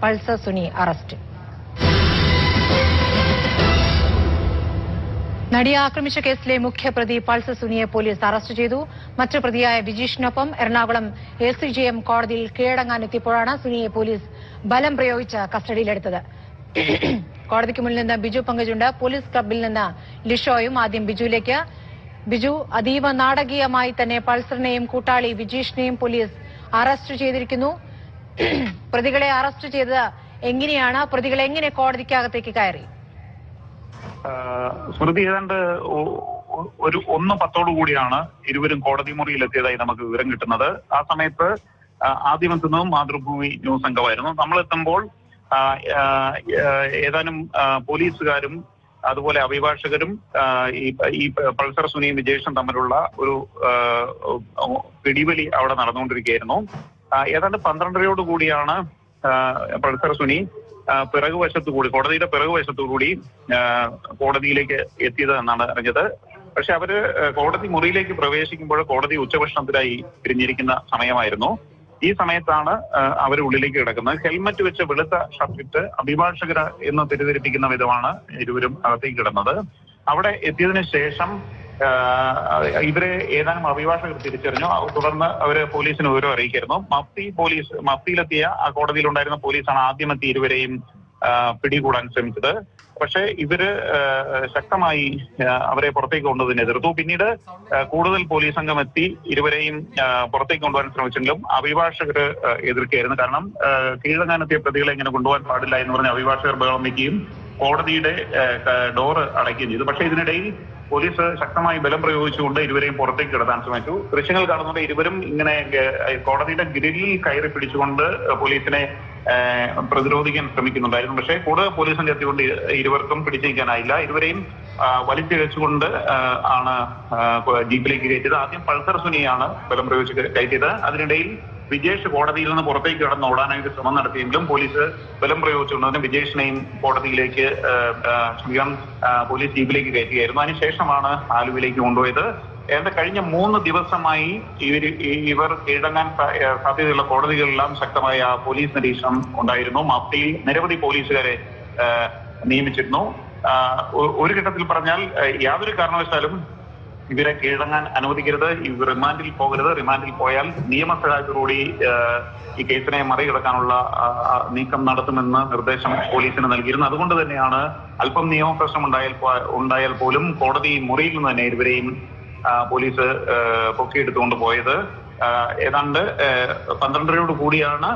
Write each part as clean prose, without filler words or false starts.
Pulsar Suni arrest. നടിയെ ആക്രമിച്ച കേസിലെ മുഖ്യപ്രതി പൾസർ സുനിയെ പോലീസ് അറസ്റ്റ് ചെയ്തു. മറ്റു പ്രതിയായ വിജീഷിനൊപ്പം എറണാകുളം ACJM കോടതിയിൽ കീഴടങ്ങാനെത്തിയപ്പോഴാണ് സുനിയെ പോലീസ് ബലം പ്രയോഗിച്ച് കസ്റ്റഡിയിലെടുത്തത്. കോടതിക്ക് മുന്നിൽ നിന്ന് ബിജു പങ്കജുണ്ട്. പോലീസ് ക്ലബിൽ നിന്ന് ലിഷോയും. ആദ്യം ബിജുവിലേക്ക്. ബിജു, അതീവ നാടകീയമായി തന്നെ പൾസറിനെയും കൂട്ടാളി വിജീഷിനെയും പോലീസ് അറസ്റ്റ് ചെയ്തിരിക്കുന്നു. പ്രതികളെ അറസ്റ്റ് ചെയ്തത് എങ്ങനെയാണ്? പ്രതികൾ എങ്ങനെ കോടതിക്കകത്തേക്ക് കയറി? സ്മൃതി, ഏതാണ്ട് 1:10 കൂടിയാണ് ഇരുവരും കോടതി മുറിയിലെത്തിയതായി നമുക്ക് വിവരം കിട്ടുന്നത്. ആ സമയത്ത് ആദ്യമെത്തുന്നതും മാതൃഭൂമി ന്യൂസ് അംഗമായിരുന്നു. നമ്മളെത്തുമ്പോൾ ഏതാനും പോലീസുകാരും അതുപോലെ അഭിഭാഷകരും ഈ പൾസർ സുനിയും വിജേഷും തമ്മിലുള്ള ഒരു പിടിവലി അവിടെ നടന്നുകൊണ്ടിരിക്കുകയായിരുന്നു. ഏതാണ്ട് 12:30 കൂടിയാണ് പൾസർ സുനി പിറകുവശത്തുകൂടി, കോടതിയുടെ പിറകുവശത്തുകൂടി കോടതിയിലേക്ക് എത്തിയത് എന്നാണ് അറിഞ്ഞത്. പക്ഷെ അവര് കോടതി മുറിയിലേക്ക് പ്രവേശിക്കുമ്പോൾ കോടതി ഉച്ചഭക്ഷണത്തിനായി പിരിഞ്ഞിരിക്കുന്ന സമയമായിരുന്നു. ഈ സമയത്താണ് അവർ ഉള്ളിലേക്ക് കിടക്കുന്നത്. ഹെൽമറ്റ് വെച്ച് വെളുത്ത ഷർട്ടിട്ട് അഭിഭാഷകർ എന്ന് തെറ്റിദ്ധരിപ്പിക്കുന്ന വിധമാണ് ഇരുവരും അകത്തേക്ക് കിടന്നത്. അവിടെ എത്തിയതിനു ശേഷം ഇവരെ ഏതാനും അഭിഭാഷകർ തിരിച്ചറിഞ്ഞു. തുടർന്ന് അവര് പോലീസിന് വിവരം അറിയിക്കായിരുന്നു. മഫ്തിയിലെത്തിയ ആ കോടതിയിലുണ്ടായിരുന്ന പോലീസാണ് ആദ്യമെത്തി ഇരുവരെയും പിടികൂടാൻ ശ്രമിച്ചത്. പക്ഷെ ഇവര് ശക്തമായി അവരെ പുറത്തേക്ക് കൊണ്ടുവന്നതിനെ എതിർത്തു. പിന്നീട് കൂടുതൽ പോലീസ് സംഘം എത്തി ഇരുവരെയും പുറത്തേക്ക് കൊണ്ടുപോകാൻ ശ്രമിച്ചെങ്കിലും അഭിഭാഷകർ എതിർക്കുകയായിരുന്നു. കാരണം കീഴടങ്ങാനെത്തിയ പ്രതികളെ ഇങ്ങനെ കൊണ്ടുപോകാൻ പാടില്ല എന്ന് പറഞ്ഞ് അഭിഭാഷകർ ബഹളം വയ്ക്കുകയും കോടതിയുടെ ഡോറ് അടയ്ക്കുകയും ചെയ്തു. പക്ഷെ ഇതിനിടയിൽ പോലീസ് ശക്തമായി ബലം പ്രയോഗിച്ചുകൊണ്ട് ഇരുവരെയും പുറത്തേക്ക് കിടത്താൻ ശ്രമിച്ചു. ദൃശ്യങ്ങൾ കാണുന്നത് ഇരുവരും ഇങ്ങനെ കോടതിയുടെ ഗ്രില്ലിൽ കയറി പിടിച്ചുകൊണ്ട് പോലീസിനെ പ്രതിരോധിക്കാൻ ശ്രമിക്കുന്നുണ്ടായിരുന്നു. പക്ഷേ കൂടുതൽ പോലീസിന്റെ എത്തിക്കൊണ്ട് ഇരുവർക്കും പിടിച്ചിരിക്കാനായില്ല. ഇരുവരെയും വലിച്ചിഴച്ചുകൊണ്ട് ആണ് ജീപ്പിലേക്ക് കയറ്റിയത്. ആദ്യം പൾസർ സുനിയാണ് ബലം പ്രയോഗിച്ച് കയറ്റിയത്. അതിനിടയിൽ വിജേഷ് കോടതിയിൽ നിന്ന് പുറത്തേക്ക് കടന്ന് ഓടാനായിട്ട് ശ്രമം നടത്തിയെങ്കിലും പോലീസ് ബലം പ്രയോഗിച്ചുകൊണ്ട് കോടതിയിലേക്ക് പോലീസ് ജീപ്പിലേക്ക് കയറ്റുകയായിരുന്നു. അതിനുശേഷമാണ് ആലുവയിലേക്ക് കൊണ്ടുപോയത്. കഴിഞ്ഞ 3 ദിവസമായി ഇവർ കീഴടങ്ങാൻ സാധ്യതയുള്ള കോടതികളിലെല്ലാം ശക്തമായ പോലീസ് നിരീക്ഷണം ഉണ്ടായിരുന്നു. മഫ്തിയിൽ നിരവധി പോലീസുകാരെ നിയമിച്ചിരുന്നു. ഒരു ഘട്ടത്തിൽ പറഞ്ഞാൽ യാതൊരു കാരണവശാലും ഇവരെ കീഴടങ്ങാൻ അനുവദിക്കരുത്, ഇവർ റിമാൻഡിൽ പോകരുത്, റിമാൻഡിൽ പോയാൽ നിയമസഹായത്തോടുകൂടി ഈ കേസിനെ മറികടക്കാനുള്ള നീക്കം നടത്തുമെന്ന് നിർദ്ദേശം പോലീസിന് നൽകിയിരുന്നു. അതുകൊണ്ട് തന്നെയാണ് അല്പം നിയമപ്രശ്നം ഉണ്ടായാൽ പോലും കോടതി മുറിയിൽ നിന്ന് തന്നെ ഇരുവരെയും പോലീസ് പൊക്കിയെടുത്തുകൊണ്ട് പോയത്. ഏതാണ്ട് 12:30 കൂടിയാണ്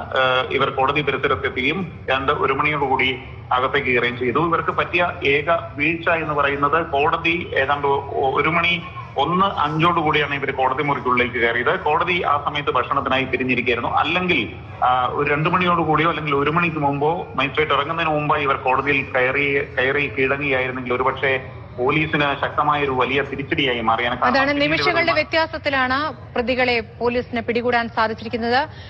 ഇവർ കോടതി പരിസരത്തെത്തുകയും 1 മണിയോടുകൂടി അകത്തേക്ക് കയറുകയും ചെയ്തു. ഇവർക്ക് പറ്റിയ ഏക വീഴ്ച എന്ന് പറയുന്നത് കോടതി ഏതാണ്ട് 1:05 കൂടിയാണ് ഇവർ കോടതി മുറിക്കുള്ളിലേക്ക് കയറിയത്. കോടതി ആ സമയത്ത് ഭക്ഷണത്തിനായി പിരിഞ്ഞിരിക്കുകയായിരുന്നു. അല്ലെങ്കിൽ ഒരു 2 മണിയോട് കൂടിയോ അല്ലെങ്കിൽ 1 മണിക്ക് മുമ്പോ മജിസ്ട്രേറ്റ് ഇറങ്ങുന്നതിന് മുമ്പായി ഇവർ കോടതിയിൽ കയറി കീഴടങ്ങുകയായിരുന്നെങ്കിൽ ഒരുപക്ഷെ പോലീസിന് ശക്തമായ ഒരു വലിയ തിരിച്ചടിയായി മാറിയാണ്. അതാണ് നിമിഷങ്ങളുടെ വ്യത്യാസത്തിലാണ് പ്രതികളെ പോലീസിന് പിടികൂടാൻ സാധിച്ചിരിക്കുന്നത്.